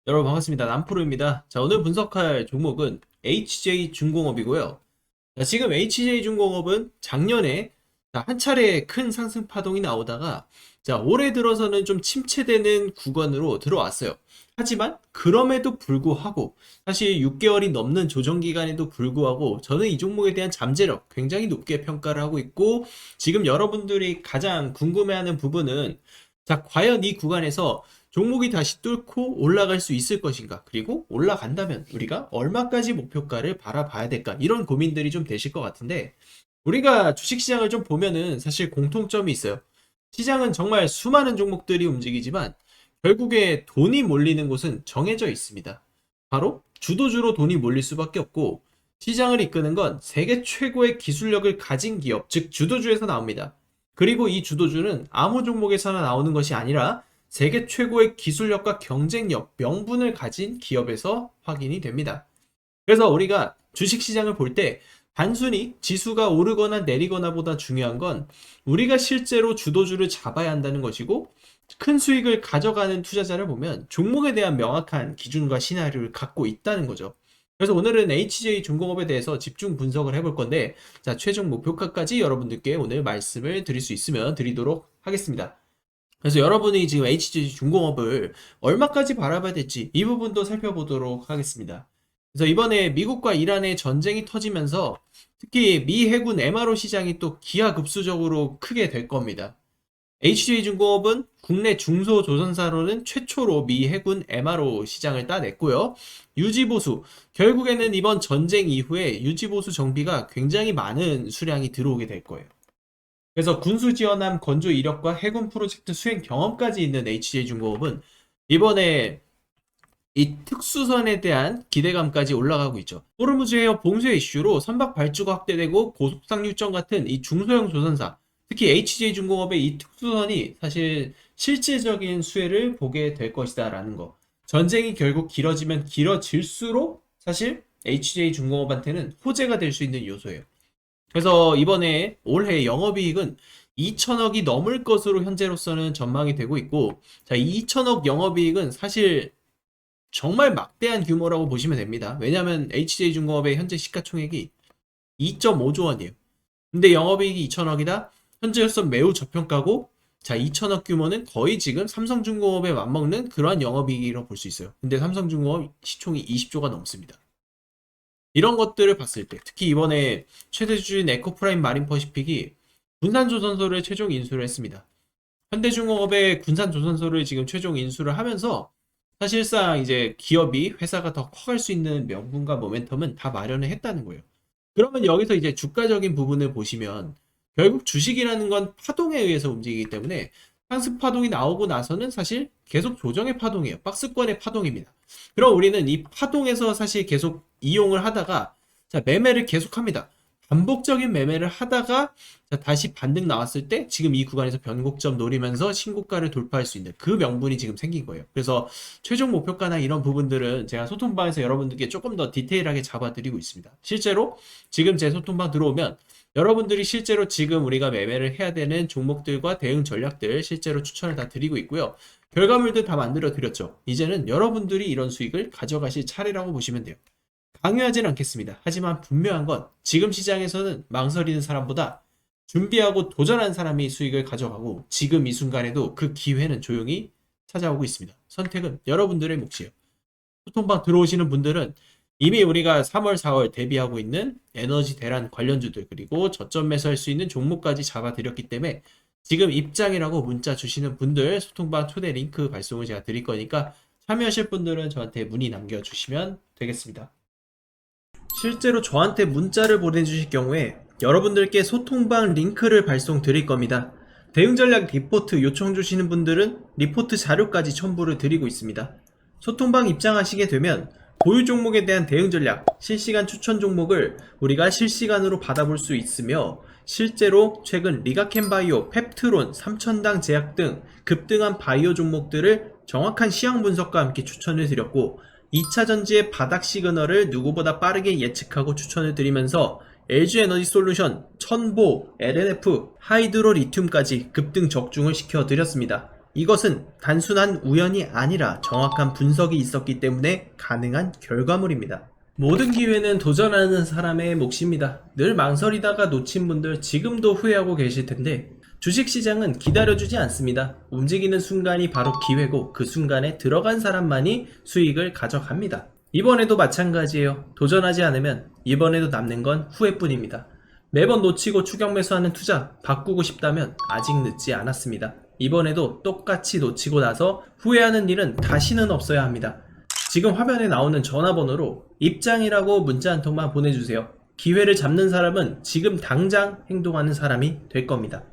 여러분 반갑습니다. 남프로입니다. 자, 오늘 분석할 종목은 HJ중공업이고요. 자, 지금 HJ중공업은 작년에 한 차례 큰 상승 파동이 나오다가 올해 들어서는 좀 침체되는 구간으로 들어왔어요. 하지만 그럼에도 불구하고 사실 6개월이 넘는 조정 기간에도 불구하고 저는 이 종목에 대한 잠재력 굉장히 높게 평가를 하고 있고, 지금 여러분들이 가장 궁금해하는 부분은 과연 이 구간에서 종목이 다시 뚫고 올라갈 수 있을 것인가? 그리고 올라간다면 우리가 얼마까지 목표가를 바라봐야 될까? 이런 고민들이 좀 되실 것 같은데, 우리가 주식시장을 좀 보면은 사실 공통점이 있어요. 시장은 정말 수많은 종목들이 움직이지만 결국에 돈이 몰리는 곳은 정해져 있습니다. 바로 주도주로 돈이 몰릴 수밖에 없고, 시장을 이끄는 건 세계 최고의 기술력을 가진 기업, 즉 주도주에서 나옵니다. 그리고 이 주도주는 아무 종목에서나 나오는 것이 아니라 세계 최고의 기술력과 경쟁력, 명분을 가진 기업에서 확인이 됩니다. 그래서 우리가 주식시장을 볼 때 단순히 지수가 오르거나 내리거나 보다 중요한 건 우리가 실제로 주도주를 잡아야 한다는 것이고, 큰 수익을 가져가는 투자자를 보면 종목에 대한 명확한 기준과 시나리오를 갖고 있다는 거죠. 그래서 오늘은 HJ중공업에 대해서 집중 분석을 해볼 건데, 최종 목표가까지 여러분들께 오늘 말씀을 드릴 수 있으면 드리도록 하겠습니다. 그래서 여러분이 지금 HJ중공업을 얼마까지 바라봐야 될지 이 부분도 살펴보도록 하겠습니다. 그래서 이번에 미국과 이란의 전쟁이 터지면서 특히 미 해군 MRO 시장이 또 기하급수적으로 크게 될 겁니다. HJ중공업은 국내 중소조선사로는 최초로 미 해군 MRO 시장을 따냈고요. 유지보수, 결국에는 이번 전쟁 이후에 유지보수 정비가 굉장히 많은 수량이 들어오게 될 거예요. 그래서 군수지원함 건조 이력과 해군 프로젝트 수행 경험까지 있는 HJ중공업은 이번에 이 특수선에 대한 기대감까지 올라가고 있죠. 호르무즈 해협 봉쇄 이슈로 선박 발주가 확대되고 고속상 유정 같은 이 중소형 조선사, 특히 HJ중공업의 이 특수선이 사실 실질적인 수혜를 보게 될 것이다 라는 거. 전쟁이 결국 길어지면 길어질수록 사실 HJ중공업한테는 호재가 될 수 있는 요소예요. 그래서 이번에 올해 영업이익은 2천억이 넘을 것으로 현재로서는 전망이 되고 있고, 2천억 영업이익은 사실 정말 막대한 규모라고 보시면 됩니다. 왜냐하면 HJ중공업의 현재 시가총액이 2.5조 원이에요. 근데 영업이익이 2천억이다? 현재로서 매우 저평가고, 2천억 규모는 거의 지금 삼성중공업에 맞먹는 그러한 영업이익이라고 볼 수 있어요. 근데 삼성중공업 시총이 20조가 넘습니다. 이런 것들을 봤을 때, 특히 이번에 최대 주주인 에코프라임 마린퍼시픽이 군산조선소를 최종 인수를 했습니다. 현대중공업의 군산조선소를 지금 최종 인수를 하면서 사실상 이제 기업이 회사가 더 커갈 수 있는 명분과 모멘텀은 다 마련을 했다는 거예요. 그러면 여기서 이제 주가적인 부분을 보시면 결국 주식이라는 건 파동에 의해서 움직이기 때문에 상승 파동이 나오고 나서는 사실 계속 조정의 파동이에요. 박스권의 파동입니다. 그럼 우리는 이 파동에서 사실 계속 이용을 하다가 매매를 계속합니다. 반복적인 매매를 하다가 다시 반등 나왔을 때 지금 이 구간에서 변곡점 노리면서 신고가를 돌파할 수 있는 그 명분이 지금 생긴 거예요. 그래서 최종 목표가나 이런 부분들은 제가 소통방에서 여러분들께 조금 더 디테일하게 잡아드리고 있습니다. 실제로 지금 제 소통방 들어오면 여러분들이 실제로 지금 우리가 매매를 해야 되는 종목들과 대응 전략들 실제로 추천을 다 드리고 있고요. 결과물들 다 만들어 드렸죠. 이제는 여러분들이 이런 수익을 가져가실 차례라고 보시면 돼요. 강요하진 않겠습니다. 하지만 분명한 건 지금 시장에서는 망설이는 사람보다 준비하고 도전한 사람이 수익을 가져가고, 지금 이 순간에도 그 기회는 조용히 찾아오고 있습니다. 선택은 여러분들의 몫이에요. 소통방 들어오시는 분들은 이미 우리가 3월, 4월 대비하고 있는 에너지 대란 관련주들, 그리고 저점 매수할 수 있는 종목까지 잡아드렸기 때문에 지금 입장이라고 문자 주시는 분들 소통방 초대 링크 발송을 제가 드릴 거니까 참여하실 분들은 저한테 문의 남겨주시면 되겠습니다. 실제로 저한테 문자를 보내주실 경우에 여러분들께 소통방 링크를 발송 드릴 겁니다. 대응전략 리포트 요청 주시는 분들은 리포트 자료까지 첨부를 드리고 있습니다. 소통방 입장하시게 되면 보유 종목에 대한 대응 전략, 실시간 추천 종목을 우리가 실시간으로 받아볼 수 있으며, 실제로 최근 리가켄바이오, 펩트론, 삼천당 제약 등 급등한 바이오 종목들을 정확한 시황 분석과 함께 추천을 드렸고, 2차전지의 바닥 시그널을 누구보다 빠르게 예측하고 추천을 드리면서 LG에너지솔루션, 천보, LNF, 하이드로 리튬까지 급등 적중을 시켜드렸습니다. 이것은 단순한 우연이 아니라 정확한 분석이 있었기 때문에 가능한 결과물입니다. 모든 기회는 도전하는 사람의 몫입니다. 늘 망설이다가 놓친 분들 지금도 후회하고 계실 텐데 주식시장은 기다려주지 않습니다. 움직이는 순간이 바로 기회고 그 순간에 들어간 사람만이 수익을 가져갑니다. 이번에도 마찬가지예요. 도전하지 않으면 이번에도 남는 건 후회뿐입니다. 매번 놓치고 추격 매수하는 투자 바꾸고 싶다면 아직 늦지 않았습니다. 이번에도 똑같이 놓치고 나서 후회하는 일은 다시는 없어야 합니다. 지금 화면에 나오는 전화번호로 입장이라고 문자 한 통만 보내주세요. 기회를 잡는 사람은 지금 당장 행동하는 사람이 될 겁니다.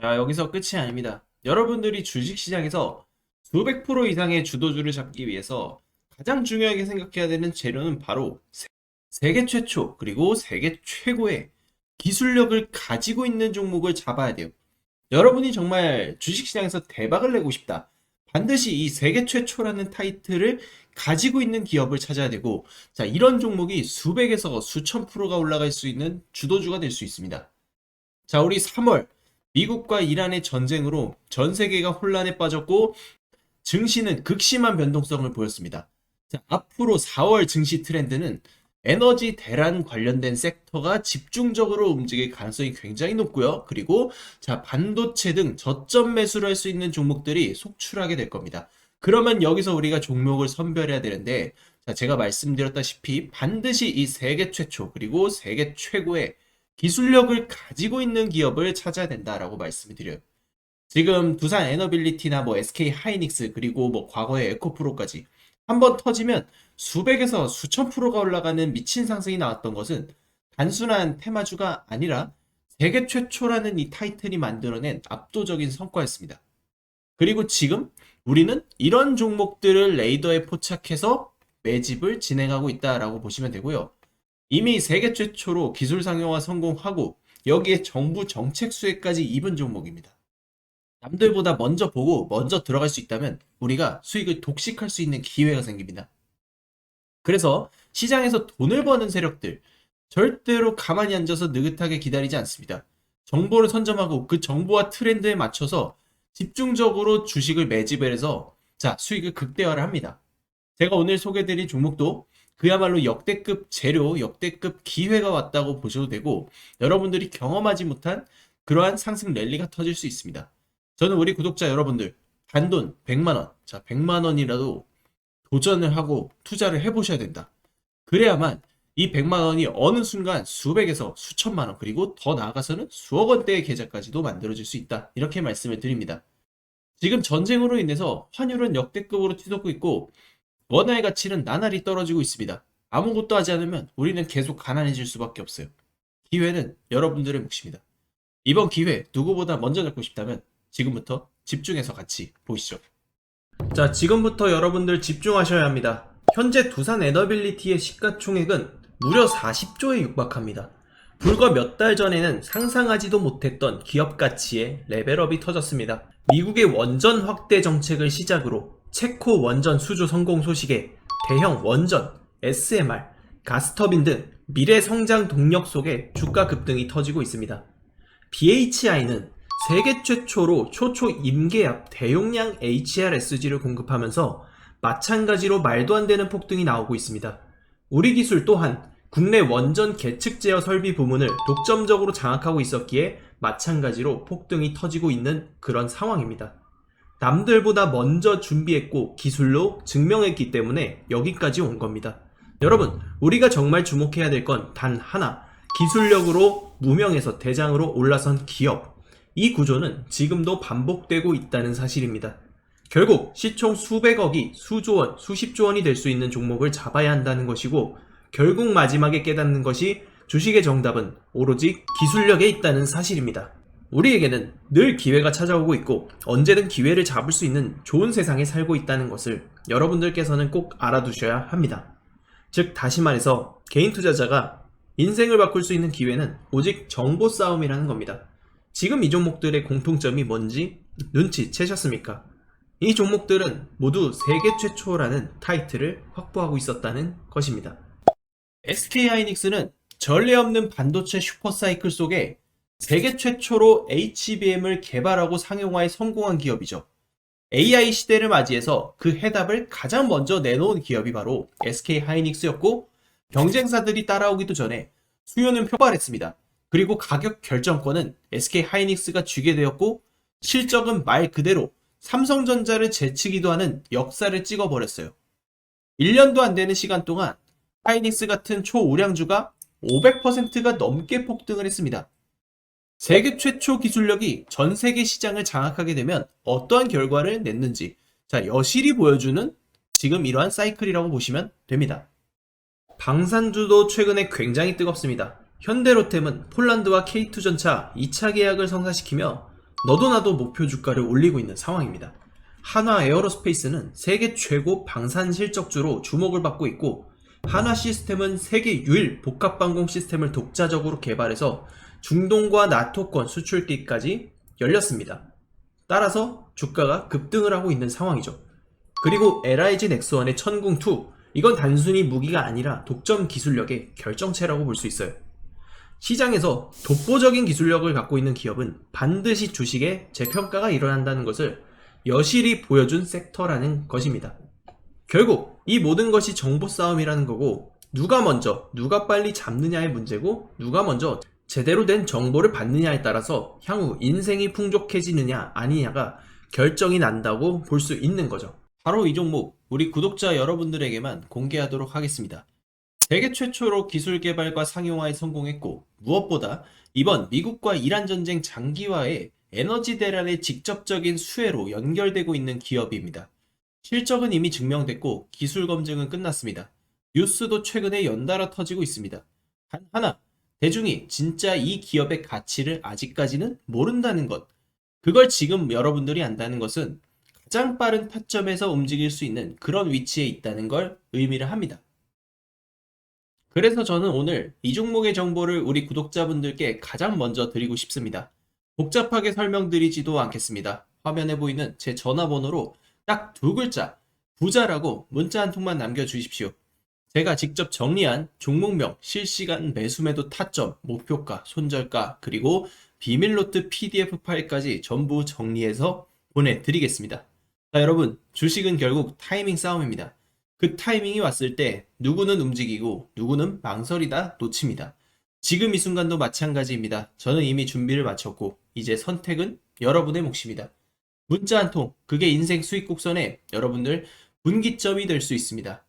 자, 여기서 끝이 아닙니다. 여러분들이 주식시장에서 수백 프로 이상의 주도주를 잡기 위해서 가장 중요하게 생각해야 되는 재료는 바로 세계 최초 그리고 세계 최고의 기술력을 가지고 있는 종목을 잡아야 돼요. 여러분이 정말 주식시장에서 대박을 내고 싶다. 반드시 이 세계 최초라는 타이틀을 가지고 있는 기업을 찾아야 되고, 자, 이런 종목이 수백에서 수천 프로가 올라갈 수 있는 주도주가 될 수 있습니다. 자, 우리 3월 미국과 이란의 전쟁으로 전 세계가 혼란에 빠졌고 증시는 극심한 변동성을 보였습니다. 자, 앞으로 4월 증시 트렌드는 에너지 대란 관련된 섹터가 집중적으로 움직일 가능성이 굉장히 높고요. 그리고 자, 반도체 등 저점 매수를 할 수 있는 종목들이 속출하게 될 겁니다. 그러면 여기서 우리가 종목을 선별해야 되는데, 자, 제가 말씀드렸다시피 반드시 이 세계 최초 그리고 세계 최고의 기술력을 가지고 있는 기업을 찾아야 된다라고 말씀을 드려요. 지금 두산 에너빌리티나 뭐 SK 하이닉스 그리고 뭐 과거의 에코프로까지 한번 터지면 수백에서 수천 프로가 올라가는 미친 상승이 나왔던 것은 단순한 테마주가 아니라 세계 최초라는 이 타이틀이 만들어낸 압도적인 성과였습니다. 그리고 지금 우리는 이런 종목들을 레이더에 포착해서 매집을 진행하고 있다라고 보시면 되고요. 이미 세계 최초로 기술 상용화 성공하고 여기에 정부 정책 수혜까지 입은 종목입니다. 남들보다 먼저 보고 먼저 들어갈 수 있다면 우리가 수익을 독식할 수 있는 기회가 생깁니다. 그래서 시장에서 돈을 버는 세력들 절대로 가만히 앉아서 느긋하게 기다리지 않습니다. 정보를 선점하고 그 정보와 트렌드에 맞춰서 집중적으로 주식을 매집을 해서 자, 수익을 극대화를 합니다. 제가 오늘 소개드린 종목도 그야말로 역대급 재료, 역대급 기회가 왔다고 보셔도 되고 여러분들이 경험하지 못한 그러한 상승 랠리가 터질 수 있습니다. 저는 우리 구독자 여러분들 단돈 100만원, 자 100만원이라도 도전을 하고 투자를 해보셔야 된다. 그래야만 이 100만원이 어느 순간 수백에서 수천만원 그리고 더 나아가서는 수억 원대의 계좌까지도 만들어질 수 있다. 이렇게 말씀을 드립니다. 지금 전쟁으로 인해서 환율은 역대급으로 튀솟고 있고 원화의 가치는 나날이 떨어지고 있습니다. 아무것도 하지 않으면 우리는 계속 가난해질 수밖에 없어요. 기회는 여러분들의 몫입니다. 이번 기회 누구보다 먼저 잡고 싶다면 지금부터 집중해서 같이 보시죠. 자, 지금부터 여러분들 집중하셔야 합니다. 현재 두산 에너빌리티의 시가총액은 무려 40조에 육박합니다. 불과 몇 달 전에는 상상하지도 못했던 기업 가치의 레벨업이 터졌습니다. 미국의 원전 확대 정책을 시작으로 체코 원전 수주 성공 소식에 대형 원전, SMR, 가스터빈 등 미래 성장 동력 속에 주가 급등이 터지고 있습니다. BHI는 세계 최초로 초초 임계압 대용량 HRSG를 공급하면서 마찬가지로 말도 안 되는 폭등이 나오고 있습니다. 우리 기술 또한 국내 원전 계측 제어 설비 부문을 독점적으로 장악하고 있었기에 마찬가지로 폭등이 터지고 있는 그런 상황입니다. 남들보다 먼저 준비했고 기술로 증명했기 때문에 여기까지 온 겁니다. 여러분, 우리가 정말 주목해야 될 건 단 하나, 기술력으로 무명에서 대장으로 올라선 기업. 이 구조는 지금도 반복되고 있다는 사실입니다. 결국 시총 수백억이 수조 원, 수십조 원이 될 수 있는 종목을 잡아야 한다는 것이고 결국 마지막에 깨닫는 것이 주식의 정답은 오로지 기술력에 있다는 사실입니다. 우리에게는 늘 기회가 찾아오고 있고 언제든 기회를 잡을 수 있는 좋은 세상에 살고 있다는 것을 여러분들께서는 꼭 알아두셔야 합니다. 즉 다시 말해서 개인 투자자가 인생을 바꿀 수 있는 기회는 오직 정보 싸움이라는 겁니다. 지금 이 종목들의 공통점이 뭔지 눈치채셨습니까? 이 종목들은 모두 세계 최초라는 타이틀을 확보하고 있었다는 것입니다. SK 하이닉스는 전례 없는 반도체 슈퍼사이클 속에 세계 최초로 HBM을 개발하고 상용화에 성공한 기업이죠. AI 시대를 맞이해서 그 해답을 가장 먼저 내놓은 기업이 바로 SK 하이닉스였고, 경쟁사들이 따라오기도 전에 수요는 표발했습니다. 그리고 가격 결정권은 SK 하이닉스가 쥐게 되었고, 실적은 말 그대로 삼성전자를 제치기도 하는 역사를 찍어버렸어요. 1년도 안 되는 시간 동안 하이닉스 같은 초우량주가 500%가 넘게 폭등을 했습니다. 세계 최초 기술력이 전 세계 시장을 장악하게 되면 어떠한 결과를 냈는지, 자, 여실히 보여주는 지금 이러한 사이클이라고 보시면 됩니다. 방산주도 최근에 굉장히 뜨겁습니다. 현대로템은 폴란드와 K2전차 2차 계약을 성사시키며 너도 나도 목표 주가를 올리고 있는 상황입니다. 한화 에어로스페이스는 세계 최고 방산 실적주로 주목을 받고 있고, 한화 시스템은 세계 유일 복합방공 시스템을 독자적으로 개발해서 중동과 나토권 수출기까지 열렸습니다. 따라서 주가가 급등을 하고 있는 상황이죠. 그리고 LIG 넥스원의 천궁2, 이건 단순히 무기가 아니라 독점 기술력의 결정체라고 볼 수 있어요. 시장에서 독보적인 기술력을 갖고 있는 기업은 반드시 주식에 재평가가 일어난다는 것을 여실히 보여준 섹터라는 것입니다. 결국 이 모든 것이 정보 싸움이라는 거고, 누가 먼저, 누가 빨리 잡느냐의 문제고, 누가 먼저 제대로 된 정보를 받느냐에 따라서 향후 인생이 풍족해지느냐 아니냐가 결정이 난다고 볼 수 있는 거죠. 바로 이 종목 우리 구독자 여러분들에게만 공개하도록 하겠습니다. 세계 최초로 기술 개발과 상용화에 성공했고, 무엇보다 이번 미국과 이란 전쟁 장기화에 에너지 대란의 직접적인 수혜로 연결되고 있는 기업입니다. 실적은 이미 증명됐고 기술 검증은 끝났습니다. 뉴스도 최근에 연달아 터지고 있습니다. 단 하나, 대중이 진짜 이 기업의 가치를 아직까지는 모른다는 것. 그걸 지금 여러분들이 안다는 것은 가장 빠른 타점에서 움직일 수 있는 그런 위치에 있다는 걸 의미를 합니다. 그래서 저는 오늘 이 종목의 정보를 우리 구독자분들께 가장 먼저 드리고 싶습니다. 복잡하게 설명드리지도 않겠습니다. 화면에 보이는 제 전화번호로 딱 두 글자, 부자라고 문자 한 통만 남겨주십시오. 제가 직접 정리한 종목명, 실시간 매수매도 타점, 목표가, 손절가, 그리고 비밀노트 PDF 파일까지 전부 정리해서 보내드리겠습니다. 자, 여러분, 주식은 결국 타이밍 싸움입니다. 그 타이밍이 왔을 때 누구는 움직이고 누구는 망설이다 놓칩니다. 지금 이 순간도 마찬가지입니다. 저는 이미 준비를 마쳤고 이제 선택은 여러분의 몫입니다. 문자 한 통, 그게 인생 수익 곡선에 여러분들 분기점이 될 수 있습니다.